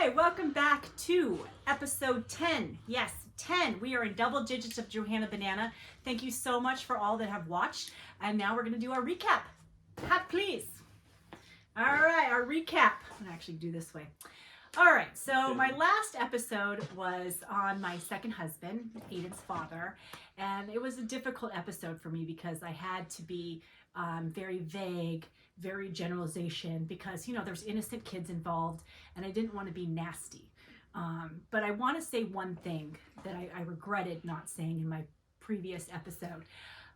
Hi, welcome back to episode 10. Yes, 10. We are in double digits of Johanna Banana. Thank you so much for all that have watched. And now we're going to do our recap. Hat, please. All right, our recap. I'm going to actually do this way. All right, so my last episode was on my second husband, Aiden's father, and it was a difficult episode for me because I had to be very vague, very generalization, because, you know, there's innocent kids involved, and I didn't want to be nasty. But I want to say one thing that I regretted not saying in my previous episode.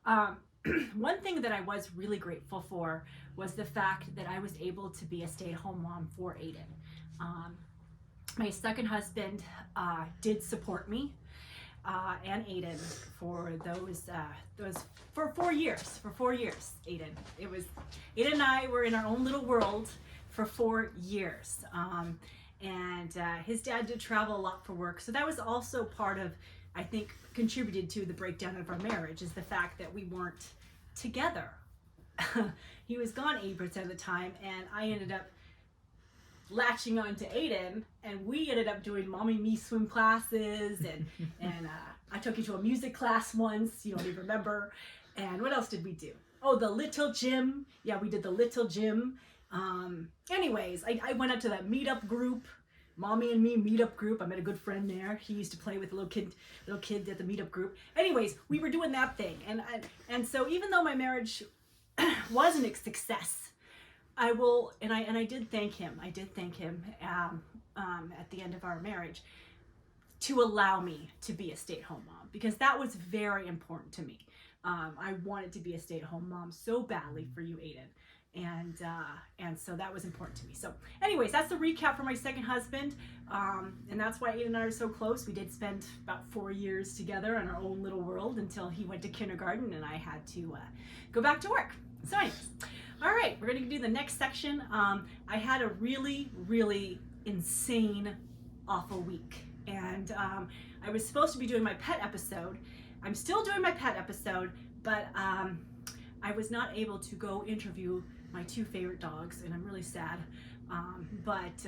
One thing that I was really grateful for was the fact that I was able to be a stay-at-home mom for Aiden. My second husband did support me and Aiden for those for 4 years. For 4 years, Aiden. Aiden and I were in our own little world for 4 years. And his dad did travel a lot for work, so that was also part of, I think, contributed to the breakdown of our marriage, is the fact that we weren't together. He was gone 80% of the time, and I ended up latching on to Aiden, and we ended up doing mommy me swim classes, and I took you to a music class once, you don't even remember. And what else did we do? Oh, the little gym. Yeah, we did the little gym. Anyways, I went up to that meetup group, mommy and me meetup group. I met a good friend there. He used to play with a little kid at the meetup group. Anyways, we were doing that thing, and so even though my marriage wasn't a success, I did thank him. I did thank him at the end of our marriage to allow me to be a stay-at-home mom, because that was very important to me. I wanted to be a stay-at-home mom so badly for you, Aiden, and so that was important to me. So, anyways, that's the recap for my second husband, and that's why Aiden and I are so close. We did spend about 4 years together in our own little world until he went to kindergarten and I had to go back to work. So, anyways. All right, we're going to do the next section. I had a really, really insane, awful week. And I was supposed to be doing my pet episode. I'm still doing my pet episode, but I was not able to go interview my 2 favorite dogs, and I'm really sad. But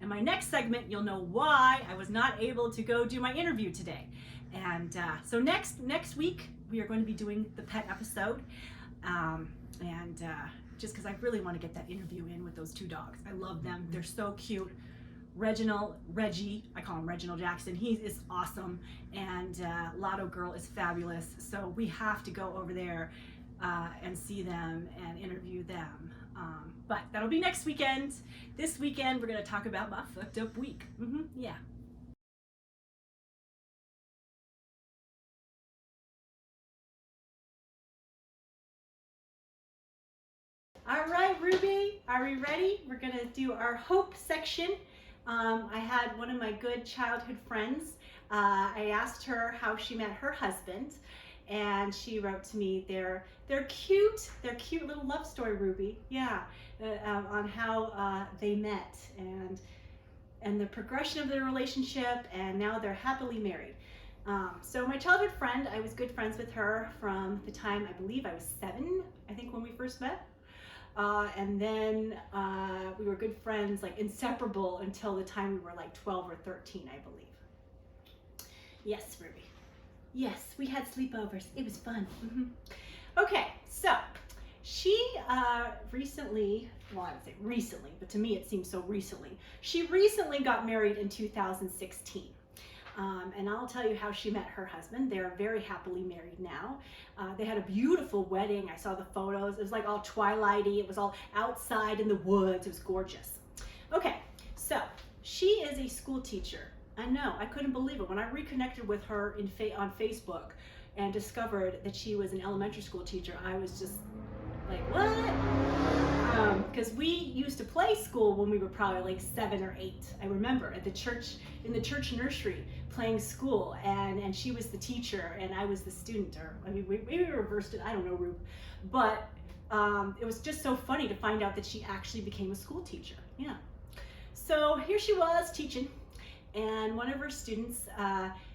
in my next segment, you'll know why I was not able to go do my interview today. And so next week, we are going to be doing the pet episode. Just because I really want to get that interview in with those 2 dogs. I love them. They're so cute. Reggie, I call him Reginald Jackson. He is awesome. And Lotto Girl is fabulous. So we have to go over there and see them and interview them. But that'll be next weekend. This weekend, we're going to talk about my fucked up week. Yeah. All right, Ruby, are we ready? We're gonna do our hope section. I had one of my good childhood friends. I asked her how she met her husband, and she wrote to me their cute little love story, Ruby. Yeah, on how they met and the progression of their relationship, and now they're happily married. So my childhood friend, I was good friends with her from the time I believe I was 7, I think, when we first met. And then we were good friends, like inseparable, until the time we were like 12 or 13, I believe. Yes, Ruby. Yes, we had sleepovers. It was fun. Okay, so she recently, well, I would say recently, but to me it seems so recently. She recently got married in 2016. And I'll tell you how she met her husband. They're very happily married now. They had a beautiful wedding. I saw the photos. It was like all twilighty. It was all outside in the woods. It was gorgeous. Okay, so she is a school teacher. I know, I couldn't believe it. When I reconnected with her on Facebook and discovered that she was an elementary school teacher, I was just like, what? Because we used to play school when we were probably like 7 or 8. I remember at the church, in the church nursery, playing school, and she was the teacher and I was the student, or I mean, maybe we reversed it, I don't know, Rube. But it was just so funny to find out that she actually became a school teacher. Yeah. So here she was teaching, and one of her students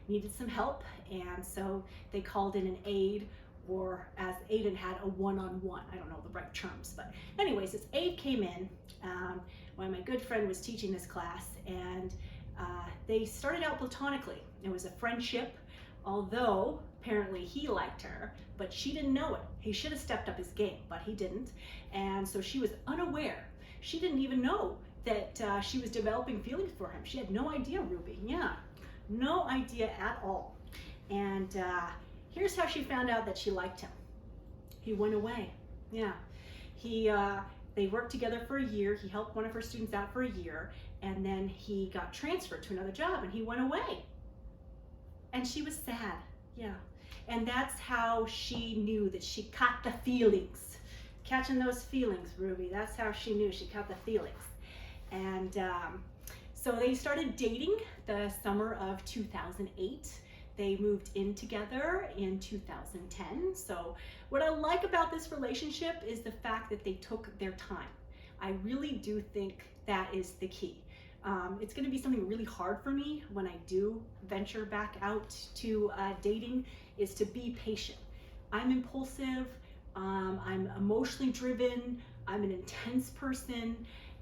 needed some help, and so they called in an aide or as Aiden had, a one-on-one. I don't know the right terms, but anyways, this Aid came in when my good friend was teaching this class, and they started out platonically. It was a friendship, although apparently he liked her, but she didn't know it. He should have stepped up his game, but he didn't. And so she was unaware. She didn't even know that she was developing feelings for him. She had no idea, Ruby. Yeah, no idea at all. And here's how she found out that she liked him. He went away. Yeah. They worked together for a year. He helped one of her students out for a year, and then he got transferred to another job, and he went away. And she was sad. Yeah. And that's how she knew that she caught the feelings. Catching those feelings, Ruby. That's how she knew she caught the feelings. And so they started dating the summer of 2008. They moved in together in 2010. So what I like about this relationship is the fact that they took their time. I really do think that is the key. It's going to be something really hard for me when I do venture back out to dating, is to be patient. I'm impulsive, I'm emotionally driven, I'm an intense person,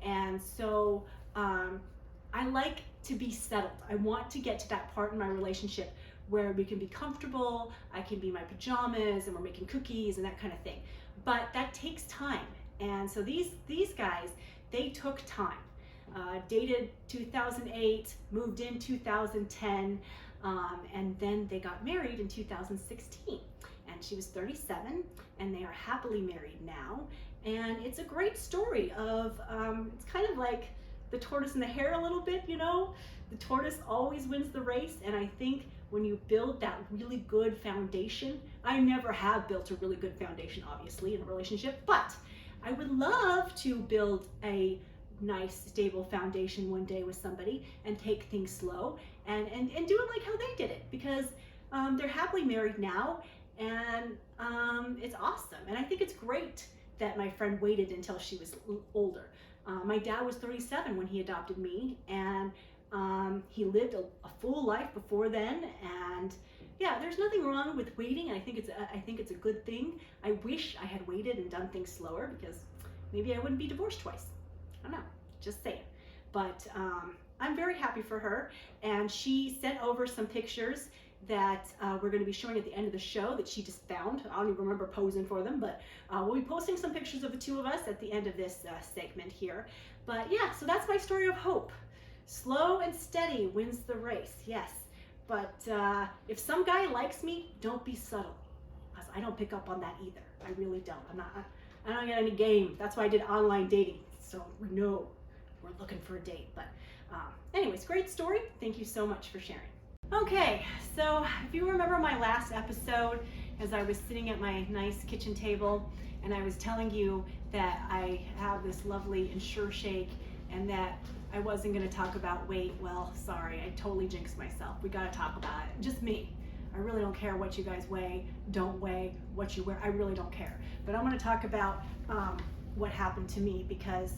and so I like to be settled. I want to get to that part in my relationship where we can be comfortable, I can be in my pajamas and we're making cookies and that kind of thing. But that takes time. And so these guys, they took time. Dated 2008, moved in 2010, and then they got married in 2016. And she was 37, and they are happily married now. And it's a great story of, it's kind of like the tortoise and the hare a little bit, you know? The tortoise always wins the race, and I think when you build that really good foundation, I never have built a really good foundation, obviously, in a relationship, but I would love to build a nice, stable foundation one day with somebody and take things slow and do it like how they did it, because they're happily married now, and it's awesome. And I think it's great that my friend waited until she was older. My dad was 37 when he adopted me, and he lived a full life before then, and yeah, there's nothing wrong with waiting. I think it's a good thing. I wish I had waited and done things slower, because maybe I wouldn't be divorced twice. I don't know, just saying. But I'm very happy for her, and she sent over some pictures that we're going to be showing at the end of the show that she just found. I don't even remember posing for them, but we'll be posting some pictures of the two of us at the end of this segment here. But yeah, so that's my story of hope. Slow and steady wins the race, yes. But if some guy likes me, don't be subtle, because I don't pick up on that either. I really don't. I don't get any game. That's why I did online dating. So no, we're looking for a date. But anyways, great story. Thank you so much for sharing. Okay, so if you remember my last episode, as I was sitting at my nice kitchen table and I was telling you that I have this lovely Ensure shake and that I wasn't going to talk about weight, well, sorry, I totally jinxed myself. We got to talk about it. Just me. I really don't care what you guys weigh, don't weigh, what you wear. I really don't care. But I'm going to talk about what happened to me, because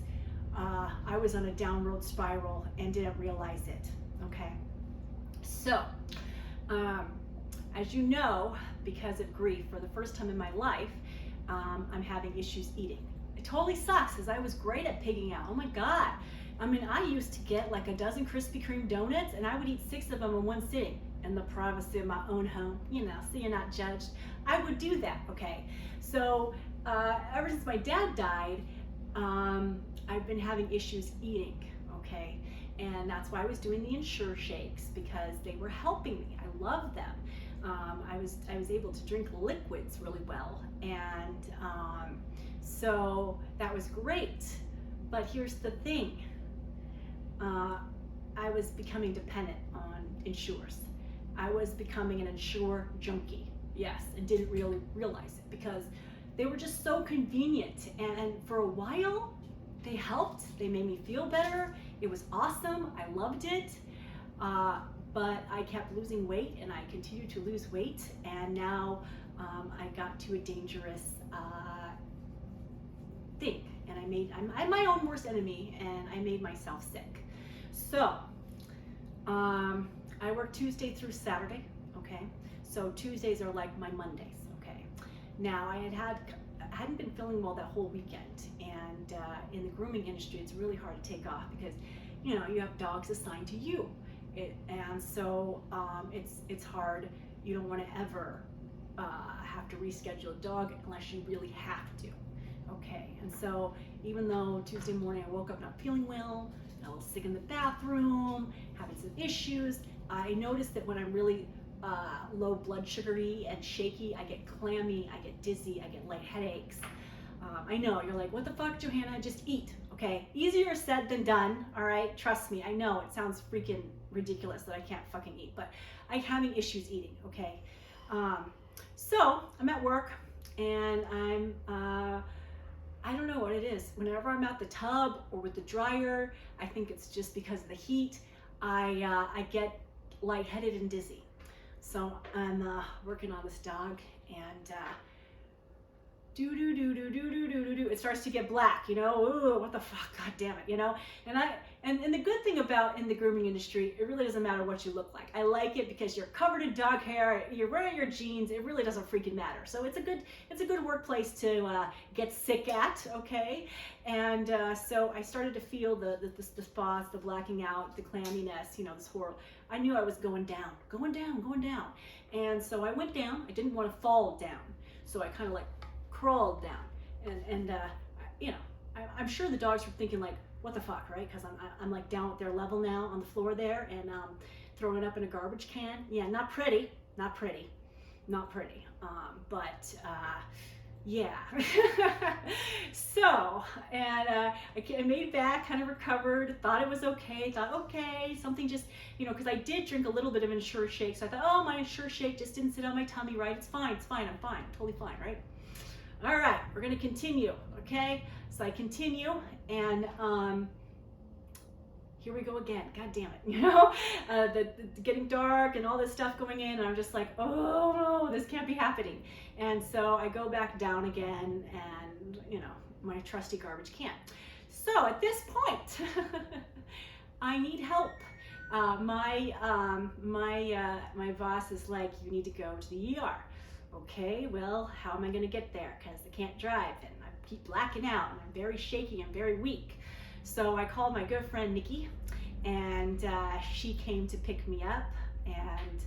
I was on a downward spiral and didn't realize it. Okay. So, as you know, because of grief, for the first time in my life, I'm having issues eating. It totally sucks, because I was great at pigging out. Oh my God. I mean, I used to get like a dozen Krispy Kreme donuts, and I would eat 6 of them in one sitting in the privacy of my own home, you know, so you're not judged. I would do that, okay? So, ever since my dad died, I've been having issues eating, okay? And that's why I was doing the Ensure shakes, because they were helping me. I love them. I was able to drink liquids really well, and so that was great. But here's the thing. I was becoming dependent on Ensures. I was becoming an Ensure junkie, yes, and didn't really realize it, because they were just so convenient, and for a while they helped. They made me feel better. It was awesome. I loved it. But I kept losing weight, and I continued to lose weight, and now I got to a dangerous thing, and I'm my own worst enemy, and I made myself sick. So I work Tuesday through Saturday, okay? So Tuesdays are like my Mondays, okay? Now, I hadn't been feeling well that whole weekend, and in the grooming industry, it's really hard to take off because, you know, you have dogs assigned to you, and so it's hard. You don't want to ever have to reschedule a dog unless you really have to. Okay, and so even though Tuesday morning I woke up not feeling well, got a little sick in the bathroom, having some issues, I noticed that when I'm really low blood sugary and shaky, I get clammy, I get dizzy, I get light headaches. I know, you're like, what the fuck, Johanna? Just eat, okay? Easier said than done, all right? Trust me, I know it sounds freaking ridiculous that I can't fucking eat, but I'm having issues eating, okay? So I'm at work and I don't know what it is. Whenever I'm at the tub or with the dryer, I think it's just because of the heat, I get lightheaded and dizzy. So I'm working on this dog, and it starts to get black, you know. Ooh, what the fuck, god damn it, you know. And the good thing about in the grooming industry, it really doesn't matter what you look like. I like it because you're covered in dog hair, you're wearing your jeans, it really doesn't freaking matter. So it's a good workplace to get sick at, okay. And so I started to feel the spots, the blacking out, the clamminess, you know, this horror. I knew I was going down. And so I went down. I didn't want to fall down, so I kind of like crawled down, and you know, I'm sure the dogs were thinking like, what the fuck, right? Because I'm like down at their level now on the floor there, and throwing it up in a garbage can. Yeah, not pretty, but yeah. So, and I made it back, kind of recovered, thought it was okay, thought okay, something just, you know, because I did drink a little bit of Ensure shake, so I thought, oh, my Ensure shake just didn't sit on my tummy right, it's fine, I'm fine, totally fine, right? All right, we're gonna continue, okay? So I continue, and here we go again. God damn it, you know? The getting dark and all this stuff going in, and I'm just like, oh no, this can't be happening. And so I go back down again, and you know, my trusty garbage can. So at this point, I need help. My boss is like, you need to go to the ER. Okay, well, how am I gonna get there? Because I can't drive, and I keep blacking out, and I'm very shaky, I'm very weak. So I called my good friend Nikki, and she came to pick me up, and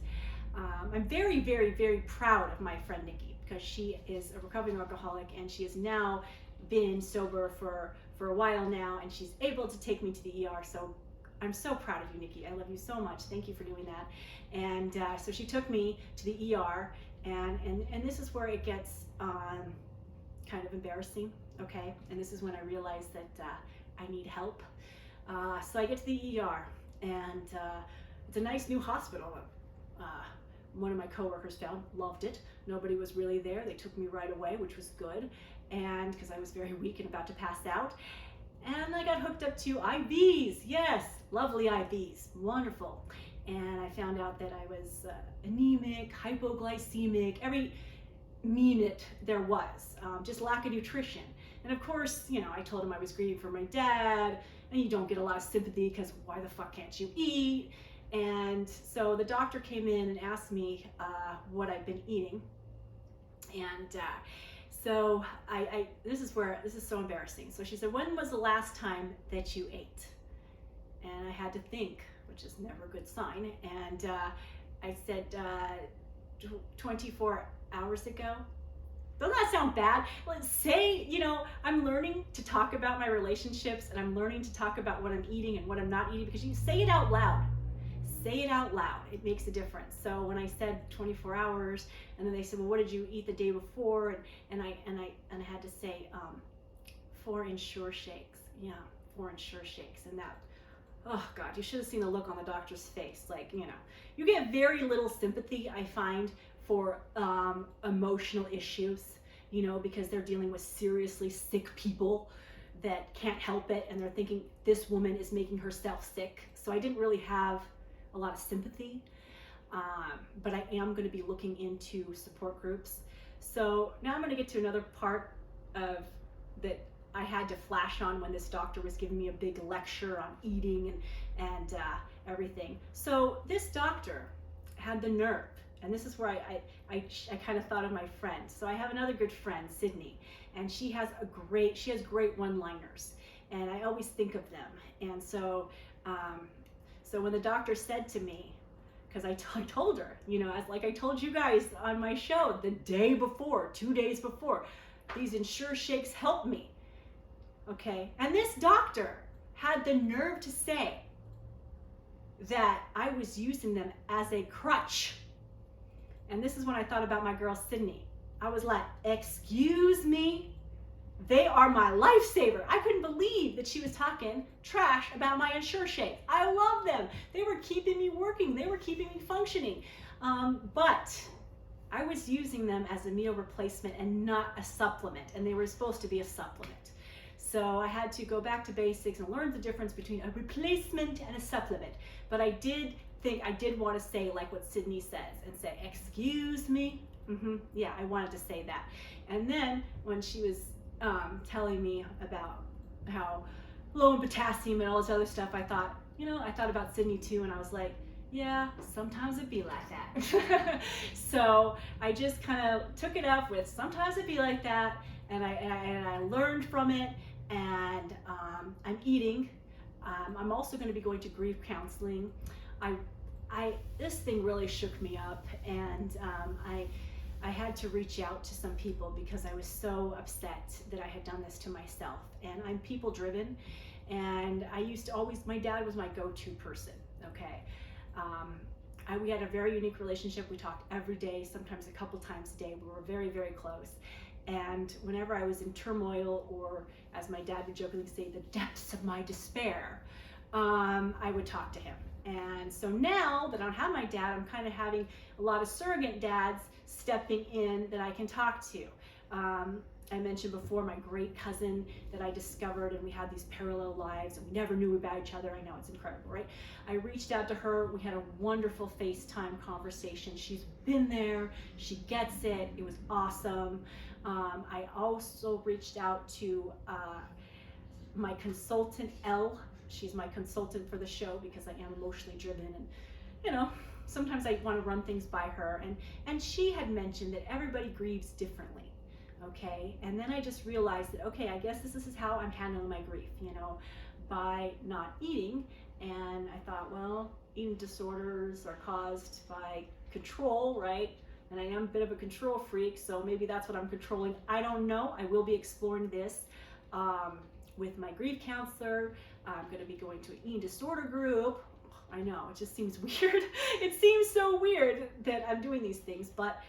I'm very, very, very proud of my friend Nikki, because she is a recovering alcoholic, and she has now been sober for a while now, and she's able to take me to the ER, so I'm so proud of you, Nikki. I love you so much. Thank you for doing that. And so she took me to the ER, and this is where it gets kind of embarrassing, okay? And this is when I realized that I need help. So I get to the ER, and it's a nice new hospital. One of my coworkers found, loved it. Nobody was really there. They took me right away, which was good, and because I was very weak and about to pass out. And I got hooked up to IVs. Yes, lovely IVs, wonderful. And I found out that I was anemic, hypoglycemic, every minute there was, just lack of nutrition. And of course, you know, I told him I was grieving for my dad, and you don't get a lot of sympathy because why the fuck can't you eat? And so the doctor came in and asked me what I've been eating. And so this is so embarrassing. So she said, when was the last time that you ate? And I had to think, which is never a good sign. And I said, 24 hours ago. Doesn't that sound bad? Let's say, you know, I'm learning to talk about my relationships, and I'm learning to talk about what I'm eating and what I'm not eating, because you say it out loud. Say it out loud. It makes a difference. So when I said 24 hours, and then they said, well, what did you eat the day before? And I had to say 4 Ensure shakes. Yeah, 4 Ensure shakes. And that, oh God, you should have seen the look on the doctor's face. Like, you know, you get very little sympathy, I find, for emotional issues, you know, because they're dealing with seriously sick people that can't help it, and they're thinking this woman is making herself sick. So I didn't really have a lot of sympathy, but I am going to be looking into support groups. So now I'm going to get to another part of that I had to flash on when this doctor was giving me a big lecture on eating and everything. So this doctor had the nerve, And this is where I kind of thought of my friend. So I have another good friend, Sydney, and she has great one-liners, and I always think of them. And so, so when the doctor said to me, because I told her, you know, like I told you guys on my show the day before, 2 days before, these Ensure Shakes help me. Okay, and this doctor had the nerve to say that I was using them as a crutch. And this is when I thought about my girl Sydney. I was like, excuse me? They are my lifesaver. I couldn't believe that she was talking trash about my Ensure Shakes. I love them. They were keeping me working. They were keeping me functioning. But I was using them as a meal replacement and not a supplement. And they were supposed to be a supplement. So I had to go back to basics and learn the difference between a replacement and a supplement. But I did want to say like what Sydney says and say, excuse me? Yeah, I wanted to say that. And then when she was telling me about how low in potassium and all this other stuff, I thought about Sydney too, and I was like, yeah, sometimes it be like that. So I just kind of took it up with sometimes it be like that, and I learned from it, and I'm eating. I'm also going to be going to grief counseling. This thing really shook me up, and I had to reach out to some people because I was so upset that I had done this to myself. And I'm people driven, and I used to always, my dad was my go-to person, okay? We had a very unique relationship. We talked every day, sometimes a couple times a day. We were very, very close. And whenever I was in turmoil, or as my dad would jokingly say, the depths of my despair, I would talk to him. And so now that I don't have my dad, I'm kind of having a lot of surrogate dads stepping in that I can talk to. I mentioned before my great cousin that I discovered, and we had these parallel lives and we never knew about each other. I know, it's incredible, right? I reached out to her. We had a wonderful FaceTime conversation. She's been there. She gets it. It was awesome. I also reached out to my consultant, Elle. She's my consultant for the show because I am emotionally driven, and you know, sometimes I want to run things by her, and she had mentioned that everybody grieves differently, okay? And then I just realized that, okay, I guess this is how I'm handling my grief, you know, by not eating. And I thought, well, eating disorders are caused by control, right? And I am a bit of a control freak, so maybe that's what I'm controlling. I don't know. I will be exploring this with my grief counselor. I'm going to be going to an eating disorder group. I know, it just seems weird. It seems so weird that I'm doing these things, but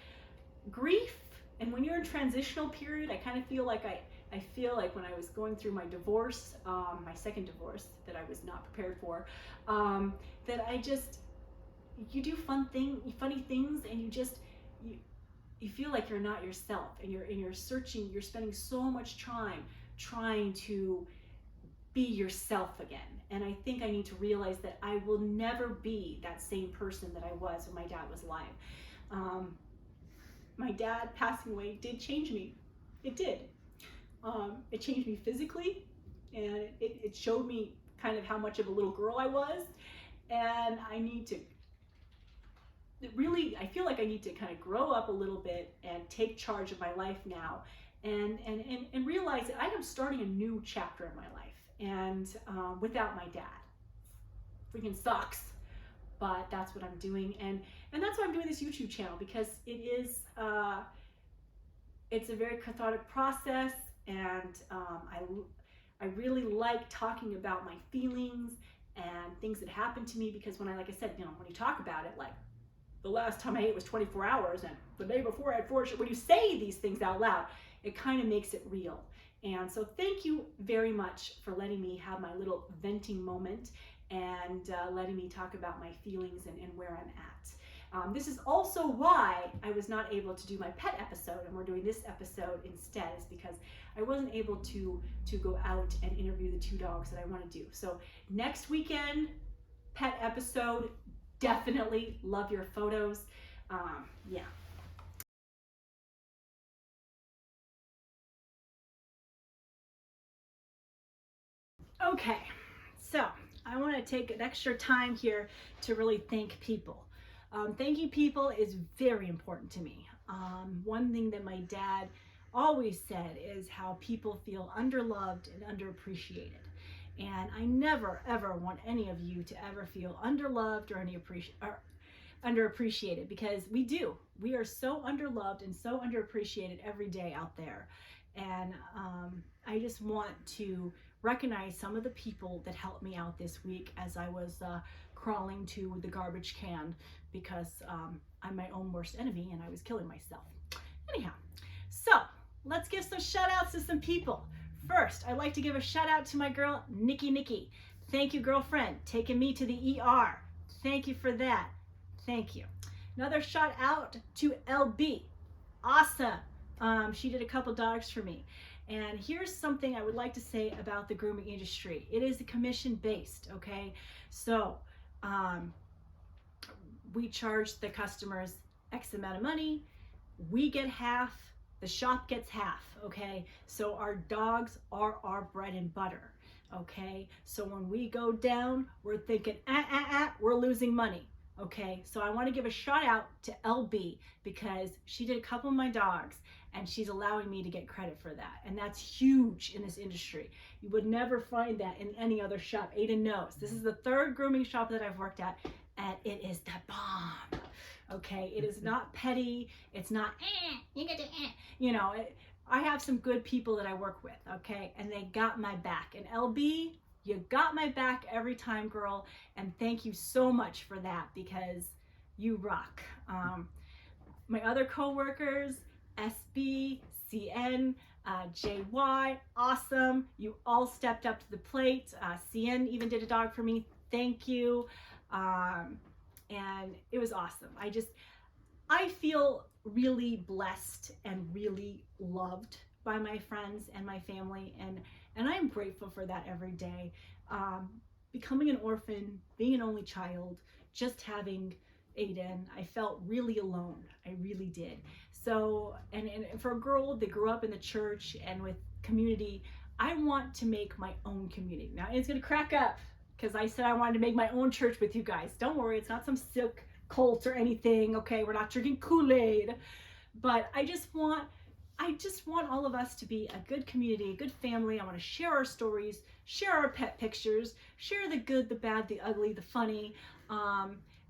grief, and when you're in transitional period, I kind of feel like I feel like when I was going through my divorce, my second divorce that I was not prepared for, that you do funny things, and you feel like you're not yourself, and you're searching, you're spending so much time trying to be yourself again. And I think I need to realize that I will never be that same person that I was when my dad was alive. My dad passing away did change me. It did. It changed me physically, and it showed me kind of how much of a little girl I was. And I need to really, I feel like I need to kind of grow up a little bit and take charge of my life now, and realize that I am starting a new chapter in my life. And without my dad. Freaking sucks, but that's what I'm doing, and that's why I'm doing this YouTube channel, because it's a very cathartic process, and I really like talking about my feelings and things that happened to me, because when like I said, you know, when you talk about it, like the last time I ate was 24 hours, and the day before I had 4. When you say these things out loud, it kind of makes it real. And so thank you very much for letting me have my little venting moment, and letting me talk about my feelings and where I'm at. This is also why I was not able to do my pet episode, and we're doing this episode instead, is because I wasn't able to go out and interview the 2 dogs that I want to do. So next weekend, pet episode, definitely love your photos. Yeah. Okay, so I want to take an extra time here to really thank people. Thanking people is very important to me. One thing that my dad always said is how people feel underloved and underappreciated. And I never ever want any of you to ever feel underloved or underappreciated, because we do. We are so underloved and so underappreciated every day out there. And I just want to recognize some of the people that helped me out this week as I was crawling to the garbage can, because I'm my own worst enemy and I was killing myself. Anyhow, so let's give some shout outs to some people. First, I'd like to give a shout out to my girl, Nikki. Thank you, girlfriend, taking me to the ER. Thank you for that. Thank you. Another shout out to LB. Awesome. She did a couple dogs for me. And here's something I would like to say about the grooming industry. It is commission based, okay? So we charge the customers X amount of money. We get half, the shop gets half, okay? So our dogs are our bread and butter, okay? So when we go down, we're thinking, we're losing money, okay? So I want to give a shout out to LB, because she did a couple of my dogs and she's allowing me to get credit for that. And that's huge in this industry. You would never find that in any other shop. Aiden knows. This is the third grooming shop that I've worked at, and it is the bomb. Okay, it is not petty. It's not, you get to, you know, I have some good people that I work with, okay, and they got my back. And LB, you got my back every time, girl, and thank you so much for that, because you rock. My other co-workers, SB, CN, JY, awesome. You all stepped up to the plate. CN even did a dog for me. Thank you. And it was awesome. I feel really blessed and really loved by my friends and my family, and I'm grateful for that every day. Becoming an orphan, being an only child, just having Aiden, I felt really alone. I really did. So, and for a girl that grew up in the church and with community, I want to make my own community. Now, it's gonna crack up, because I said I wanted to make my own church with you guys. Don't worry, it's not some silk cult or anything, okay? We're not drinking Kool-Aid. But I just want all of us to be a good community, a good family. I want to share our stories, share our pet pictures, share the good, the bad, the ugly, the funny,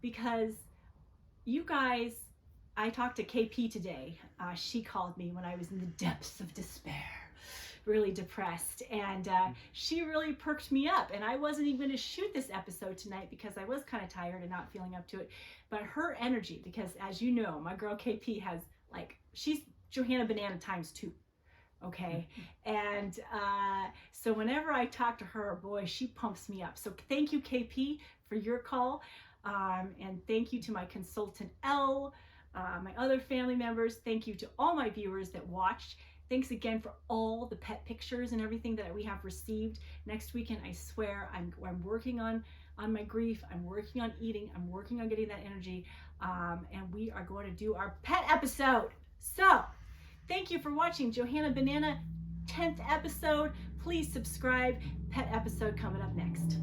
because you guys, I talked to KP today. She called me when I was in the depths of despair, really depressed, and she really perked me up. And I wasn't even going to shoot this episode tonight because I was kind of tired and not feeling up to it. But her energy, because as you know, my girl KP has, like, she's Johanna Banana times 2, okay? And so whenever I talk to her, boy, she pumps me up. So thank you, KP, for your call, and thank you to my consultant Elle, my other family members. Thank you to all my viewers that watched. Thanks again for all the pet pictures and everything that we have received. Next weekend, I swear, I'm working on my grief. I'm working on eating. I'm working on getting that energy. And we are going to do our pet episode. So, thank you for watching Johanna Banana 10th episode. Please subscribe. Pet episode coming up next.